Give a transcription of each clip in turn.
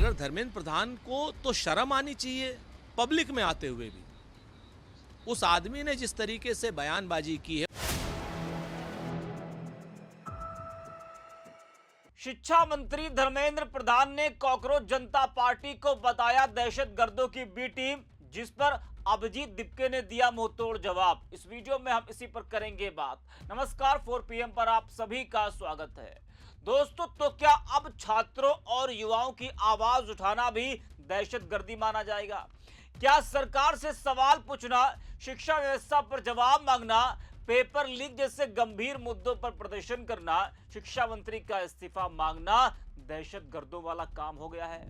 अगर धर्मेंद्र प्रधान को तो शर्म आनी चाहिए पब्लिक में आते हुए भी। उस आदमी ने जिस तरीके से बयानबाजी की है। शिक्षा मंत्री धर्मेंद्र प्रधान ने कॉकरोच जनता पार्टी को बताया दहशतगर्दों की बी टीम, जिस पर अभिजीत दिपके ने दिया मुंहतोड़ जवाब। इस वीडियो में हम इसी पर करेंगे बात। नमस्कार, 4 PM पर आप सभी का स्वागत है। दोस्तों, तो क्या अब छात्रों और युवाओं की आवाज उठाना भी दहशतगर्दी माना जाएगा? क्या सरकार से सवाल पूछना, शिक्षा व्यवस्था पर जवाब मांगना, पेपर लीक जैसे गंभीर मुद्दों पर प्रदर्शन करना, शिक्षा मंत्री का इस्तीफा मांगना दहशतगर्दों वाला काम हो गया है?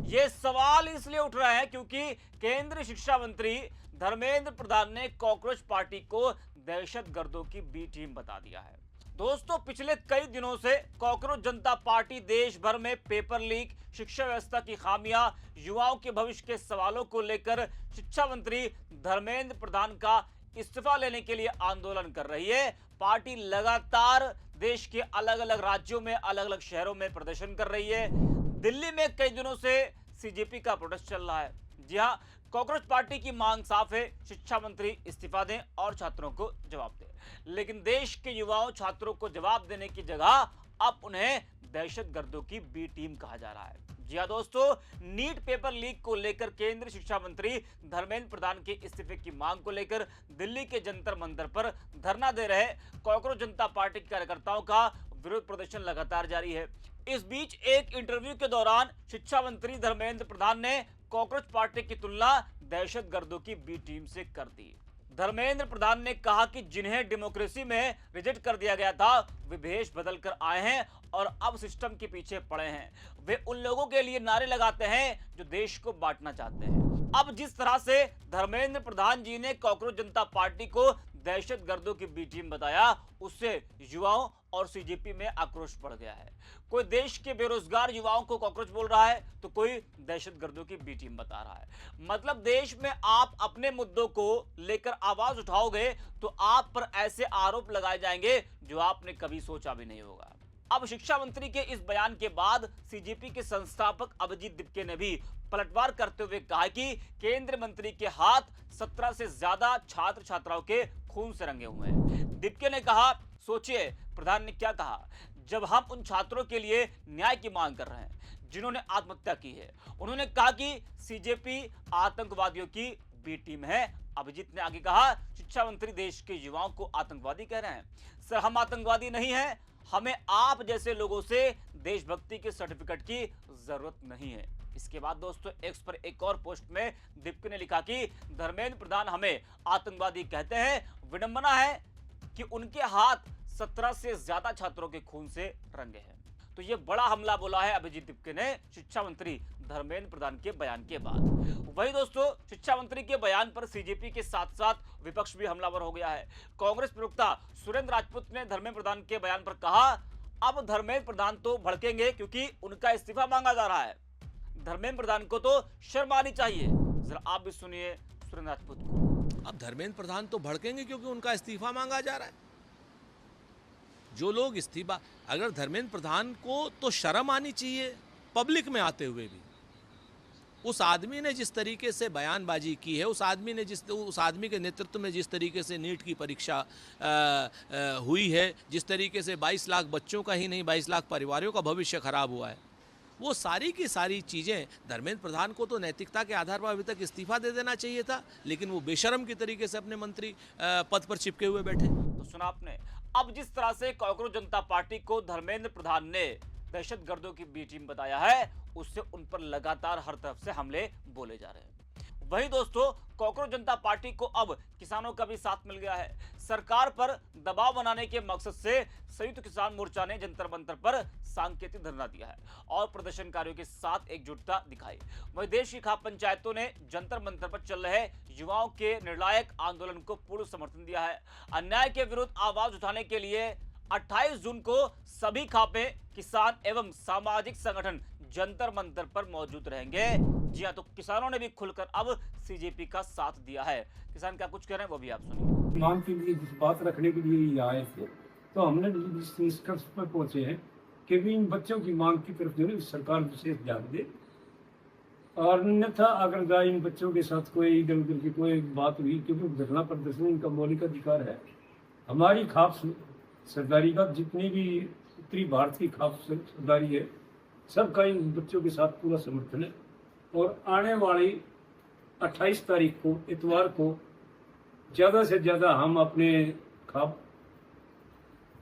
ये सवाल इसलिए उठ रहे हैं क्योंकि केंद्रीय शिक्षा मंत्री धर्मेंद्र प्रधान ने कॉकरोच पार्टी को दहशतगर्दों की बी टीम बता दिया है। दोस्तों, पिछले कई दिनों से कॉकरोच जनता पार्टी देश भर में पेपर लीक, शिक्षा व्यवस्था की खामियां, युवाओं के भविष्य के सवालों को लेकर शिक्षा मंत्री धर्मेंद्र प्रधान का इस्तीफा लेने के लिए आंदोलन कर रही है। पार्टी लगातार देश के अलग अलग राज्यों में, अलग अलग शहरों में प्रदर्शन कर रही है। दिल्ली में कई दिनों से सीजेपी का प्रोटेस्ट चल रहा है। जी हां, कॉकरोच पार्टी की मांग साफ है, शिक्षा मंत्री इस्तीफा दें और छात्रों को जवाब दें। लेकिन देश के युवाओं, छात्रों को जवाब देने की जगह अब उन्हें दहशतगर्दों की बी टीम कहा जा रहा है। जी हां दोस्तों, नीट पेपर लीक को लेकर केंद्रीय शिक्षा मंत्री धर्मेंद्र प्रधान के इस्तीफे की मांग को लेकर दिल्ली के जंतर मंतर पर धरना दे रहे कॉकरोच जनता पार्टी के कार्यकर्ताओं का विरोध प्रदर्शन लगातार जारी है। इस बीच एक इंटरव्यू के दौरान शिक्षा मंत्री धर्मेंद्र प्रधान ने कॉकरोच पार्टी की तुलना दहशतगर्दों की बी टीम से कर दी। धर्मेंद्र प्रधान ने कहा कि जिन्हें डेमोक्रेसी में रिजेक्ट कर दिया गया था, वे भेष बदल कर आए हैं और अब सिस्टम के पीछे पड़े हैं। वे उन लोगों के लिए नारे लगाते हैं जो देश को बांटना चाहते हैं। अब जिस तरह से धर्मेंद्र प्रधान जी ने कॉकरोच जनता पार्टी को दहशतगर्दों की बी टीम बताया, उससे युवाओं और सीजेपी में आक्रोश बढ़ गया है। कोई देश के बेरोजगार युवाओं को कॉकरोच बोल रहा है तो कोई दहशतगर्दों की बी टीम बता रहा है। मतलब देश में आप अपने मुद्दों को लेकर आवाज उठाओगे तो आप पर ऐसे आरोप लगाए जाएंगे जो आपने कभी सोचा भी नहीं होगा। अब शिक्षा मंत्री के इस बयान के बाद सीजेपी के संस्थापक अभिजीत दिपके ने भी पलटवार करते हुए कहा कि केंद्रीय मंत्री के हाथ 17 से ज्यादा छात्र छात्राओं के खून से रंगे हुए हैं। दिपके ने कहा, सोचिए प्रधान ने क्या कहा, जब हम उन छात्रों के लिए न्याय की मांग कर रहे हैं जिन्होंने आत्महत्या की है। उन्होंने कहा कि सीजेपी आतंकवादियों की बी टीम है। अभिजीत ने आगे कहा, शिक्षा मंत्री देश के युवाओं को आतंकवादी कह रहे हैं। सर, हम आतंकवादी नहीं हैं, हमें आप जैसे लोगों से देशभक्ति के सर्टिफिकेट की जरूरत नहीं है। इसके बाद दोस्तों, एक्स पर एक और पोस्ट में दिपके ने लिखा कि धर्मेंद्र प्रधान हमें आतंकवादी कहते हैं। विडंबना है कि उनके हाथ 17 से ज्यादा छात्रों के खून से रंगे हैं। तो यह बड़ा हमला बोला है अभिजीत दिपके ने शिक्षा मंत्री धर्मेंद्र प्रधान के बयान के बाद। वही दोस्तों, शिक्षा मंत्री के बयान पर सीजेपी के साथ साथ विपक्ष भी हमलावर हो गया है। कांग्रेस प्रवक्ता सुरेंद्र राजपूत ने धर्मेंद्र प्रधान के बयान पर कहा, अब धर्मेंद्र प्रधान तो भड़केंगे क्योंकि उनका इस्तीफा मांगा जा रहा है। धर्मेंद्र प्रधान को तो शर्म आनी चाहिए। जरा आप भी सुनिए सुरेंद्र राजपूत को। अब धर्मेंद्र प्रधान तो भड़केंगे क्योंकि उनका इस्तीफा मांगा जा रहा है। जो लोग इस्तीफा, अगर धर्मेंद्र प्रधान को तो शर्म आनी चाहिए पब्लिक में आते हुए भी। उस आदमी ने जिस तरीके से बयानबाजी की है, उस आदमी के नेतृत्व में जिस तरीके से नीट की परीक्षा हुई है, जिस तरीके से 22 लाख बच्चों का ही नहीं 22 लाख परिवारों का भविष्य खराब हुआ है, वो सारी की सारी चीज़ें धर्मेंद्र प्रधान को तो नैतिकता के आधार पर अभी तक इस्तीफा दे देना चाहिए था, लेकिन वो बेशर्म की तरीके से अपने मंत्री पद पर चिपके हुए बैठे। तो सुना आपने। अब जिस तरह से कॉकरोच जनता पार्टी को धर्मेंद्र प्रधान ने दहशतगर्दों की बी टीम बताया है, उससे उन पर लगातार हर तरफ से हमले बोले जा रहे हैं। वहीं दोस्तों, कॉकरोच जनता पार्टी को अब किसानों का भी साथ मिल गया है। सरकार पर दबाव बनाने के मकसद से संयुक्त किसान मोर्चा ने जंतर मंतर पर सांकेतिक धरना दिया है और प्रदर्शनकारियों के साथ एकजुटता दिखाई। वहीं देश की खाप पंचायतों ने जंतर मंतर पर चल रहे युवाओं के निर्णायक आंदोलन को पूर्ण समर्थन दिया है। अन्याय के विरुद्ध आवाज उठाने के लिए 28 जून को सभी खापे, किसान एवं सामाजिक संगठन जंतर मंतर पर मौजूद रहेंगे। जी हां, तो किसानों ने भी खुलकर अब सीजेपी का साथ दिया है। किसान क्या कुछ कह रहे हैं वो भी आप सुनिए। मांग के लिए जिस बात रखने के लिए ही आए थे, तो हमने इस निष्कर्ष पर पहुंचे हैं कि भी इन बच्चों की मांग की तरफ जो है सरकार विशेष ध्यान दे और अन्यथा अगर इन बच्चों के साथ कोई इधर उधर की कोई बात हुई, क्योंकि धरना प्रदर्शन इनका मौलिक अधिकार है। हमारी खाप सरदारी का जितनी भी उत्तरी भारत की खाप सरदारी है, सबका इन बच्चों के साथ पूरा समर्थन है। और आने वाली 28 तारीख को इतवार को ज़्यादा से ज़्यादा हम अपने खाप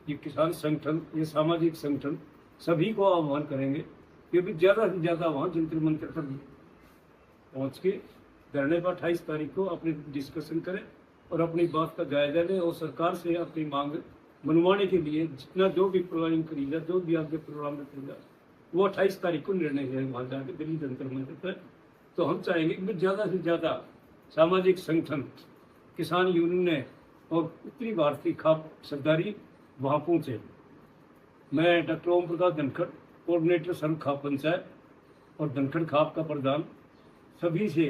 ये किसान संगठन, ये सामाजिक संगठन सभी को आह्वान करेंगे, क्योंकि ज़्यादा से ज़्यादा वहाँ जंतर मंतर पर पहुँच के धरने पर 28 तारीख को अपनी डिस्कशन करें और अपनी बात का जायजा लें और सरकार से अपनी मांग मनवाने के लिए जितना जो भी प्रोग्राम करेगा, जो भी आगे प्रोग्राम रखेगा, वो 28 तारीख को निर्णय है वहाँ जाके दिल्ली जंतर मंतर पर। तो हम चाहेंगे कि ज़्यादा से ज़्यादा सामाजिक संगठन, किसान यूनियन और उत्तरी भारत की खाप सरदारी वहाँ पहुँचे। मैं डॉक्टर ओम प्रकाश धनखड़, कोऑर्डिनेटर सर्व खाप पंचायत और धनखड़ खाप का प्रधान, सभी से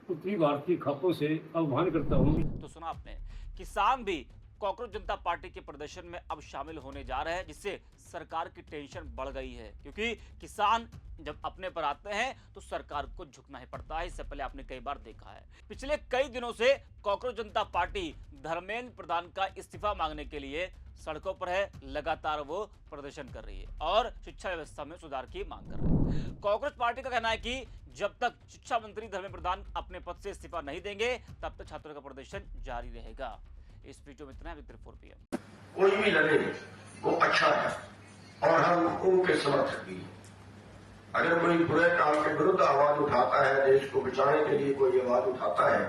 उत्तरी भारत की खापों से आह्वान करता हूँ। तो सुना आपने, किसान भी कॉकरोच जनता पार्टी के प्रदर्शन में अब शामिल होने जा रहे हैं, जिससे सरकार की टेंशन बढ़ गई है, क्योंकि किसान जब अपने पर आते हैं तो सरकार को झुकना ही पड़ता है। इससे पहले आपने कई बार देखा है, पिछले कई दिनों से कॉकरोच जनता पार्टी धर्मेंद्र प्रधान का इस्तीफा मांगने के लिए सड़कों पर है, लगातार वो प्रदर्शन कर रही है और शिक्षा व्यवस्था में सुधार की मांग कर रही है। कॉकरोच पार्टी का कहना है कि जब तक शिक्षा मंत्री धर्मेंद्र प्रधान अपने पद से इस्तीफा नहीं देंगे, तब तक छात्रों का प्रदर्शन जारी रहेगा। इस वीडियो में इतना है। 4 PM कोई भी लड़े वो अच्छा है और हम उनके समर्थक भी हैं। अगर कोई बुरे काम के विरुद्ध आवाज उठाता है, देश को बचाने के लिए कोई आवाज उठाता है,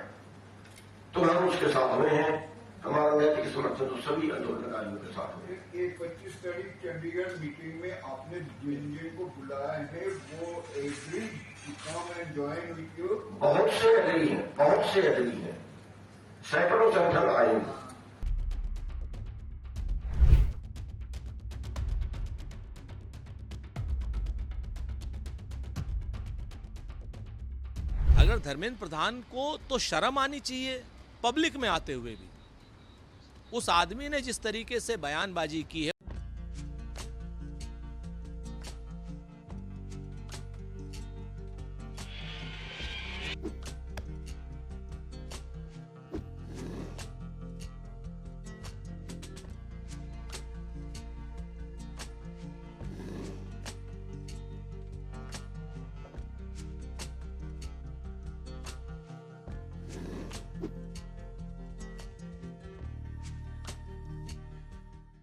तो हम उसके साथ में हैं। हमारा नैतिक समर्थन तो सभी आंदोलनकारियों के साथ में। 25 तारीख चंडीगढ़ मीटिंग में आपने जिन को बुलाया है, वो agree to come and join with you? बहुत से एग्री हैं, बहुत से एग्री हैं, सैकड़ों संगठन आएंगे। अगर धर्मेंद्र प्रधान को तो शर्म आनी चाहिए पब्लिक में आते हुए भी। उस आदमी ने जिस तरीके से बयानबाजी की है,